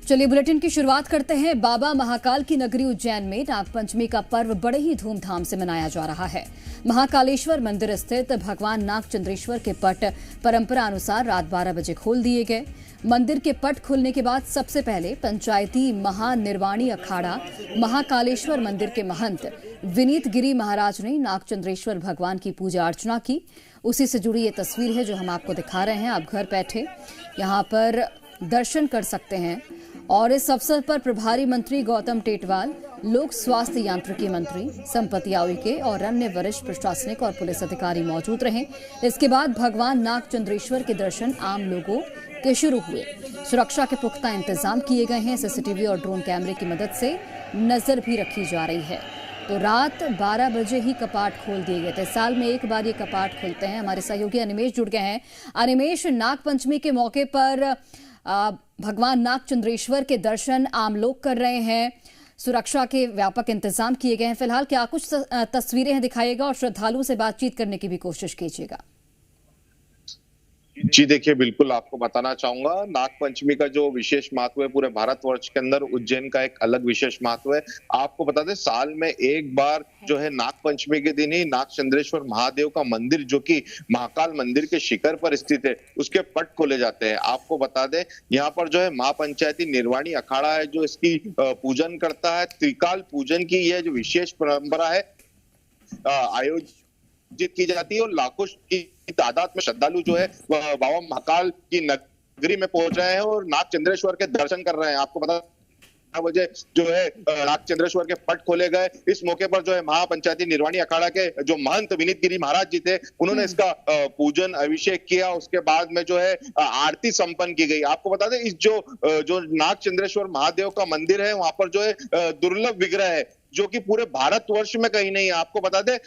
चलिए बुलेटिन की शुरुआत करते हैं। बाबा महाकाल की नगरी उज्जैन में नागपंचमी का पर्व बड़े ही धूमधाम से मनाया जा रहा है। महाकालेश्वर मंदिर स्थित भगवान नागचंद्रेश्वर के पट परंपरा अनुसार रात 12 बजे खोल दिए गए। मंदिर के पट खुलने के बाद सबसे पहले पंचायती महानिर्वाणी अखाड़ा महाकालेश्वर मंदिर के महंत विनीत गिरी महाराज ने नागचंद्रेश्वर भगवान की पूजा अर्चना की। उसी से जुड़ी ये तस्वीर है जो हम आपको दिखा रहे हैं। आप घर बैठे यहाँ पर दर्शन कर सकते हैं। और इस अवसर पर प्रभारी मंत्री गौतम टेटवाल, लोक स्वास्थ्य यांत्रिकी मंत्री संपत्ति उइके और अन्य वरिष्ठ प्रशासनिक और पुलिस अधिकारी मौजूद रहे। इसके बाद भगवान नागचंद्रेश्वर के दर्शन आम लोगों के शुरू हुए। सुरक्षा के पुख्ता इंतजाम किए गए हैं। सीसीटीवी और ड्रोन कैमरे की मदद से नजर भी रखी जा रही है। तो रात 12 बजे ही कपाट खोल दिए गए थे। साल में एक बार ये कपाट खुलते हैं। हमारे सहयोगी अनिमेश जुड़ गए हैं। अनिमेश, नागपंचमी के मौके पर भगवान नागचंद्रेश्वर के दर्शन आम लोग कर रहे हैं। सुरक्षा के व्यापक इंतजाम किए गए हैं। फिलहाल क्या कुछ तस्वीरें हैं दिखाइएगा और श्रद्धालुओं से बातचीत करने की भी कोशिश कीजिएगा। जी देखिए, बिल्कुल आपको बताना चाहूंगा, नागपंचमी का जो विशेष महत्व है पूरे भारतवर्ष के अंदर उज्जैन का एक अलग विशेष महत्व है। आपको बता दें, साल में एक बार जो है नागपंचमी के दिन ही नागचंद्रेश्वर महादेव का मंदिर, जो कि महाकाल मंदिर के शिखर पर स्थित है, उसके पट खोले जाते हैं। आपको बता दें, यहाँ पर जो है महापंचायती निर्वाणी अखाड़ा है जो इसकी पूजन करता है। त्रिकाल पूजन की यह जो विशेष परंपरा है आयोजित की जाती है और लाखों की तादाद में श्रद्धालु जो है वह बाबा महाकाल की नगरी में पहुंच रहे हैं और नागचंद्रेश्वर के दर्शन कर रहे हैं। आपको पता बजे जो है नागचंद्रेश्वर के पट खोले गए। इस मौके पर जो है महापंचायती निर्वाणी अखाड़ा के जो महंत विनीत गिरी महाराज जी थे, उन्होंने इसका पूजन अभिषेक किया। उसके बाद में जो है आरती संपन्न की गई। आपको बता दें, इस जो नागचंद्रेश्वर महादेव का मंदिर है, वहां पर जो है दुर्लभ विग्रह है जो कि पूरे भारतवर्ष में कहीं नहीं है। आपको बता दें,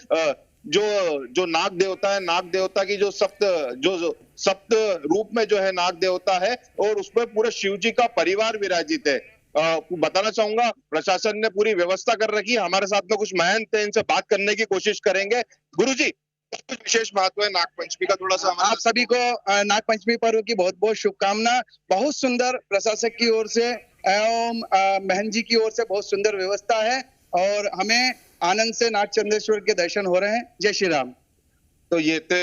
जो नाग देवता है, नाग देवता की जो सप्त रूप में जो है नाग देवता है और उसमें पूरे शिव जी का परिवार विराजित है। बताना चाहूंगा, प्रशासन ने पूरी व्यवस्था कर रखी है। हमारे साथ में कुछ महंत हैं, इनसे बात करने की कोशिश करेंगे। गुरुजी, कुछ विशेष महत्व है नागपंचमी का, थोड़ा सा आप सभी को नागपंचमी पर्व की बहुत बहुत शुभकामना। बहुत सुंदर प्रशासक की ओर से एवं महंत जी की ओर से बहुत सुंदर व्यवस्था है और हमें आनंद से नागचंद्रेश्वर के दर्शन हो रहे हैं। जय श्री राम। तो ये थे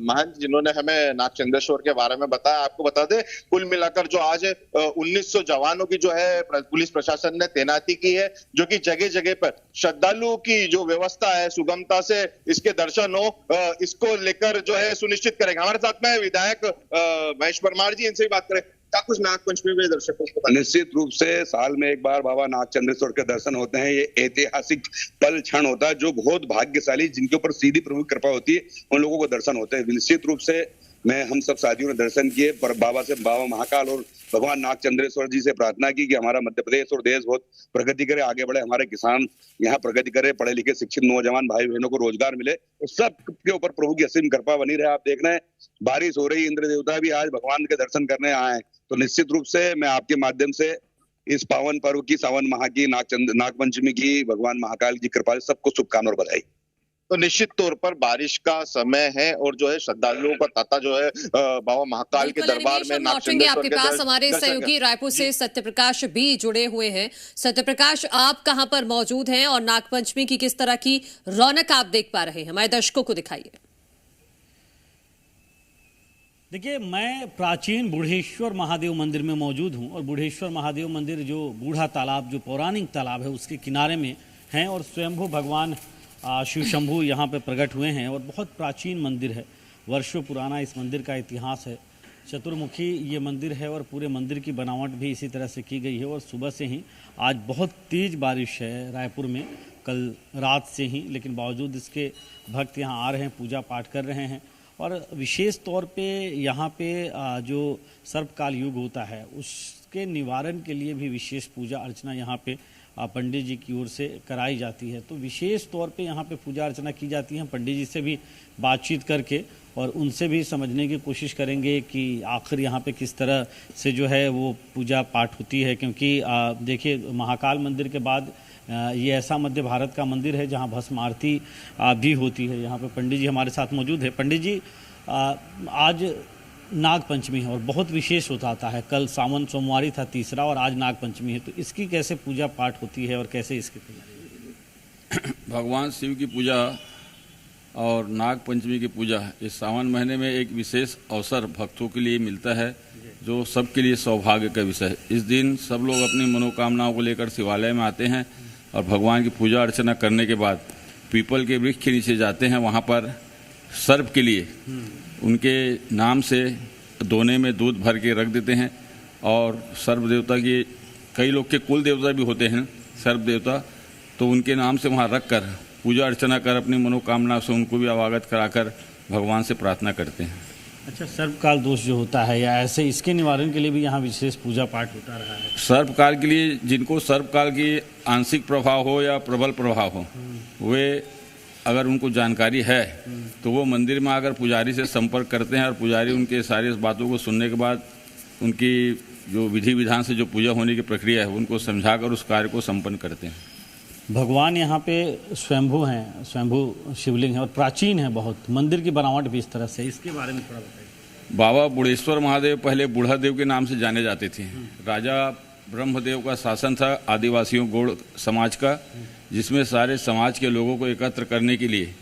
महंत जिन्होंने हमें नागचंद्रेश्वर के बारे में बताया। आपको बता दें, कुल मिलाकर जो आज 1900 जवानों की जो है पुलिस प्रशासन ने तैनाती की है, जो कि जगह जगह पर श्रद्धालुओं की जो व्यवस्था है सुगमता से इसके दर्शन हो, इसको लेकर जो है सुनिश्चित करेंगे। हमारे साथ में विधायक महेश परमार जी, इनसे भी बात करें। क्या कुछ नागपंचमी में दर्शकों को? निश्चित रूप से साल में एक बार बाबा नागचंद्रेश्वर के दर्शन होते हैं। ये ऐतिहासिक पल क्षण होता है जो बहुत भाग्यशाली, जिनके ऊपर सीधी प्रभु की कृपा होती है, उन लोगों को दर्शन होते हैं। निश्चित रूप से मैं हम सब साथियों ने दर्शन किए, पर बाबा महाकाल और भगवान नागचंद्रेश्वर जी से प्रार्थना की कि हमारा मध्य प्रदेश और देश बहुत प्रगति करे, आगे बढ़े, हमारे किसान यहाँ प्रगति करे, पढ़े लिखे शिक्षित नौजवान भाई बहनों को रोजगार मिले, तो सब के ऊपर प्रभु की असीम कृपा बनी रहे। आप देख रहे हैं बारिश हो रही, इंद्र देवता भी आज भगवान के दर्शन करने आए हैं। तो निश्चित रूप से मैं आपके माध्यम से इस पावन पर्व की, सावन माह की, नागपंचमी की, भगवान महाकाल की कृपा से सबको शुभकामनाएं और बधाई। तो निश्चित तौर पर बारिश का समय है और जो है श्रद्धालुओं का तांता जो है बाबा महाकाल के दरबार में नागचंद्रेश्वर आपके पास हमारे सहयोगी रायपुर से सत्यप्रकाश भी जुड़े हुए हैं। सत्यप्रकाश, आप कहां पर मौजूद हैं और नागपंचमी की किस तरह की रौनक आप देख पा रहे हैं? हमारे दर्शकों को दिखाइए। देखिए, मैं प्राचीन बूढ़ेश्वर महादेव मंदिर में मौजूद हूं और बूढ़ेश्वर महादेव मंदिर जो बूढ़ा तालाब, जो पौराणिक तालाब है, उसके किनारे में हैं और स्वयंभू भगवान शिव शंभू यहाँ पे प्रकट हुए हैं और बहुत प्राचीन मंदिर है। वर्षों पुराना इस मंदिर का इतिहास है। चतुर्मुखी ये मंदिर है और पूरे मंदिर की बनावट भी इसी तरह से की गई है। और सुबह से ही आज बहुत तेज़ बारिश है रायपुर में, कल रात से ही, लेकिन बावजूद इसके भक्त यहाँ आ रहे हैं, पूजा पाठ कर रहे हैं। और विशेष तौर पे यहाँ पे जो सर्पकाल युग होता है उसके निवारण के लिए भी विशेष पूजा अर्चना यहाँ पे पंडित जी की ओर से कराई जाती है। तो विशेष तौर पे यहाँ पे पूजा अर्चना की जाती है। पंडित जी से भी बातचीत करके और उनसे भी समझने की कोशिश करेंगे कि आखिर यहाँ पे किस तरह से जो है वो पूजा पाठ होती है, क्योंकि देखिए, महाकाल मंदिर के बाद ये ऐसा मध्य भारत का मंदिर है जहाँ भस्म आरती भी होती है। यहाँ पे पंडित जी हमारे साथ मौजूद है। पंडित जी, आज नाग पंचमी है और बहुत विशेष होता है। कल सावन सोमवारी था तीसरा और आज नाग पंचमी है, तो इसकी कैसे पूजा पाठ होती है और कैसे इसकी तैयारी? भगवान शिव की पूजा और नाग पंचमी की पूजा इस सावन महीने में एक विशेष अवसर भक्तों के लिए मिलता है, जो सबके लिए सौभाग्य का विषय है। इस दिन सब लोग अपनी मनोकामनाओं को लेकर शिवालय में आते हैं और भगवान की पूजा अर्चना करने के बाद पीपल के वृक्ष के नीचे जाते हैं। वहाँ पर सर्प के लिए उनके नाम से दोने में दूध भर के रख देते हैं और सर्प देवता की, कई लोग के कुल देवता भी होते हैं सर्प देवता, तो उनके नाम से वहाँ रख कर पूजा अर्चना कर अपनी मनोकामना से उनको भी अवगत कराकर भगवान से प्रार्थना करते हैं। अच्छा, सर्पकाल दोष जो होता है या ऐसे, इसके निवारण के लिए भी यहाँ विशेष पूजा पाठ होता रहा है? सर्पकाल के लिए जिनको सर्पकाल की आंशिक प्रभाव हो या प्रबल प्रभाव हो, वे अगर उनको जानकारी है तो वो मंदिर में आकर पुजारी से संपर्क करते हैं और पुजारी उनके सारी बातों को सुनने के बाद उनकी जो विधि विधान से जो पूजा होने की प्रक्रिया है उनको समझाकर उस कार्य को संपन्न करते हैं। भगवान यहाँ पे स्वयंभू हैं, स्वयंभू शिवलिंग है और प्राचीन है बहुत, मंदिर की बनावट भी इस तरह से, इसके बारे में थोड़ा बताइए। बाबा बुढ़ेश्वर महादेव पहले बूढ़ा देव के नाम से जाने जाते थे। राजा ब्रह्मदेव का शासन था आदिवासियों गौड़ समाज का, जिसमें सारे समाज के लोगों को एकत्र करने के लिए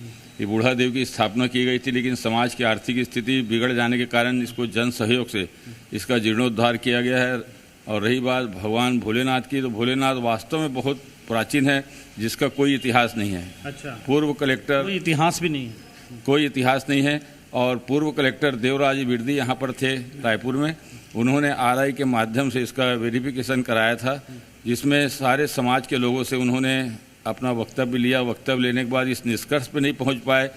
ये बूढ़ा देव की स्थापना की गई थी। लेकिन समाज की आर्थिक स्थिति बिगड़ जाने के कारण इसको जन सहयोग से इसका जीर्णोद्धार किया गया है। और रही बात भगवान भोलेनाथ की, तो भोलेनाथ वास्तव में बहुत प्राचीन है, जिसका कोई इतिहास नहीं है। अच्छा, पूर्व कलेक्टर, कोई इतिहास भी नहीं है? कोई इतिहास नहीं है। और पूर्व कलेक्टर देवराज बिरदी यहाँ पर थे रायपुर में, उन्होंने आरआई के माध्यम से इसका वेरिफिकेशन कराया था, जिसमें सारे समाज के लोगों से उन्होंने अपना वक्तव्य लिया। वक्तव्य लेने के बाद इस निष्कर्ष पर नहीं पहुँच पाए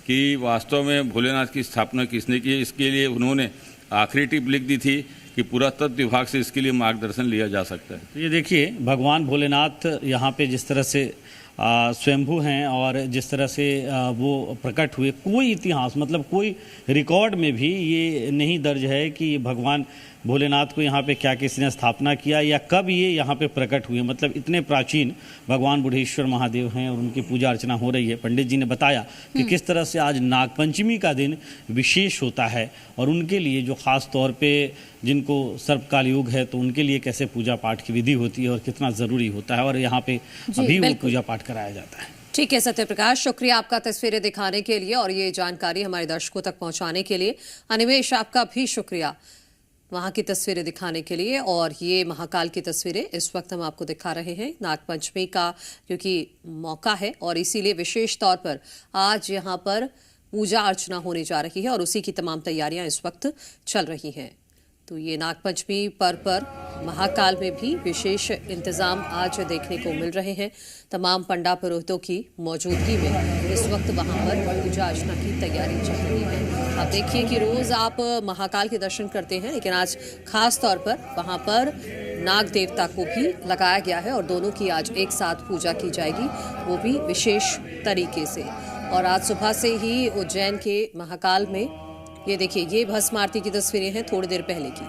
कि वास्तव में भोलेनाथ की स्थापना किसने की है। इसके लिए उन्होंने आखिरी टिप लिख दी थी कि पुरातत्व विभाग से इसके लिए मार्गदर्शन लिया जा सकता है। तो ये देखिए, भगवान भोलेनाथ यहाँ पे जिस तरह से स्वयंभू हैं और जिस तरह से वो प्रकट हुए, कोई इतिहास मतलब कोई रिकॉर्ड में भी ये नहीं दर्ज है कि भगवान भोलेनाथ को यहाँ पे क्या किसी ने स्थापना किया या कब ये यहाँ पे प्रकट हुए। मतलब इतने प्राचीन भगवान बुढ़ेश्वर महादेव हैं और उनकी पूजा अर्चना हो रही है। पंडित जी ने बताया कि किस तरह से आज नागपंचमी का दिन विशेष होता है और उनके लिए जो खास तौर पे जिनको सर्पकाल युग है तो उनके लिए कैसे पूजा पाठ की विधि होती है और कितना ज़रूरी होता है और यहाँ पे अभी वो पूजा पाठ कराया जाता है। ठीक है सत्य प्रकाश, शुक्रिया आपका तस्वीरें दिखाने के लिए और ये जानकारी हमारे दर्शकों तक पहुंचाने के लिए। अनिमेश, आपका भी शुक्रिया वहां की तस्वीरें दिखाने के लिए। और ये महाकाल की तस्वीरें इस वक्त हम आपको दिखा रहे हैं नागपंचमी का, क्योंकि मौका है और इसीलिए विशेष तौर पर आज यहाँ पर पूजा अर्चना होने जा रही है और उसी की तमाम तैयारियां इस वक्त चल रही हैं। तो ये नागपंचमी पर्व पर महाकाल में भी विशेष इंतजाम आज देखने को मिल रहे हैं। तमाम पंडा पुरोहितों की मौजूदगी में इस वक्त वहां पर पूजा अर्चना की तैयारी चल रही है। आप देखिए कि रोज आप महाकाल के दर्शन करते हैं, लेकिन आज खास तौर पर वहां पर नाग देवता को भी लगाया गया है और दोनों की आज एक साथ पूजा की जाएगी, वो भी विशेष तरीके से। और आज सुबह से ही उज्जैन के महाकाल में ये देखिए, ये भस्म आरती की तस्वीरें हैं थोड़ी देर पहले की।